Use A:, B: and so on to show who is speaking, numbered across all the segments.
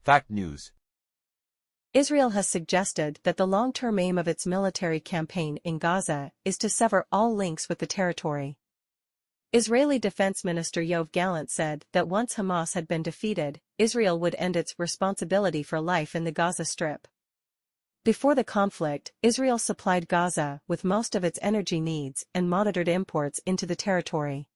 A: Fact News.
B: Israel has suggested that the long-term aim of its military campaign in Gaza is to sever all links with the territory. Israeli Defense Minister Yoav Gallant said that once Hamas had been defeated, Israel would end its responsibility for life in the Gaza Strip. Before the conflict, Israel supplied Gaza with most of its energy needs and monitored imports into the territory.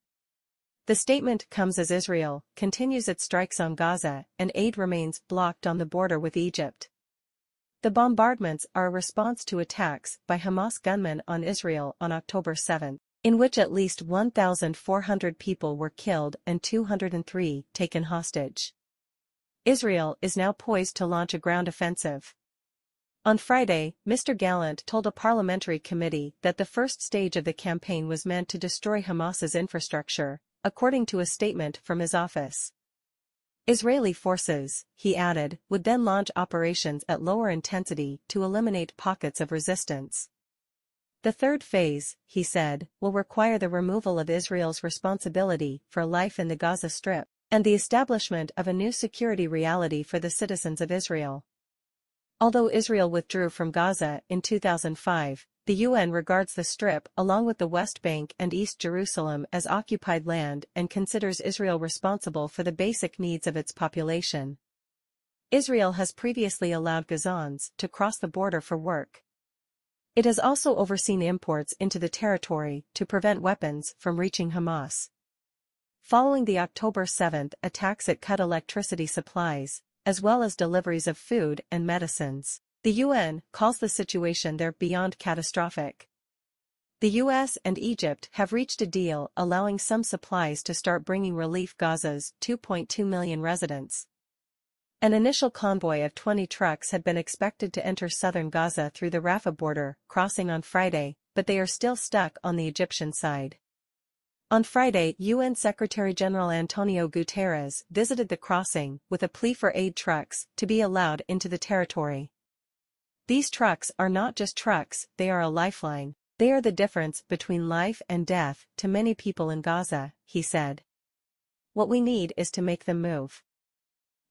B: The statement comes as Israel continues its strikes on Gaza and aid remains blocked on the border with Egypt. The bombardments are a response to attacks by Hamas gunmen on Israel on October 7, in which at least 1,400 people were killed and 203 taken hostage. Israel is now poised to launch a ground offensive. On Friday, Mr. Gallant told a parliamentary committee that the first stage of the campaign was meant to destroy Hamas's infrastructure, according to a statement from his office. Israeli forces, he added, would then launch operations at lower intensity to eliminate pockets of resistance. The third phase, he said, will require the removal of Israel's responsibility for life in the Gaza Strip, and the establishment of a new security reality for the citizens of Israel. Although Israel withdrew from Gaza in 2005, the UN regards the Strip along with the West Bank and East Jerusalem as occupied land and considers Israel responsible for the basic needs of its population. Israel has previously allowed Gazans to cross the border for work. It has also overseen imports into the territory to prevent weapons from reaching Hamas. Following the October 7 attacks, it cut electricity supplies, as well as deliveries of food and medicines. The UN calls the situation there beyond catastrophic. The US and Egypt have reached a deal allowing some supplies to start bringing relief Gaza's 2.2 million residents. An initial convoy of 20 trucks had been expected to enter southern Gaza through the Rafah border crossing on Friday, but they are still stuck on the Egyptian side. On Friday, UN Secretary-General Antonio Guterres visited the crossing with a plea for aid trucks to be allowed into the territory. These trucks are not just trucks, they are a lifeline. They are the difference between life and death to many people in Gaza, he said. What we need is to make them move.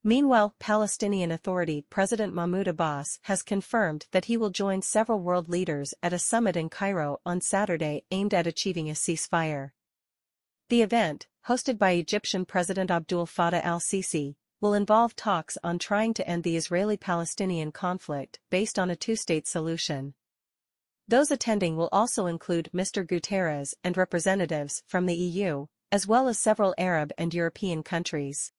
B: Meanwhile, Palestinian Authority President Mahmoud Abbas has confirmed that he will join several world leaders at a summit in Cairo on Saturday aimed at achieving a ceasefire. The event, hosted by Egyptian President Abdel Fattah al-Sisi, will involve talks on trying to end the Israeli-Palestinian conflict based on a two-state solution. Those attending will also include Mr. Guterres and representatives from the EU, as well as several Arab and European countries.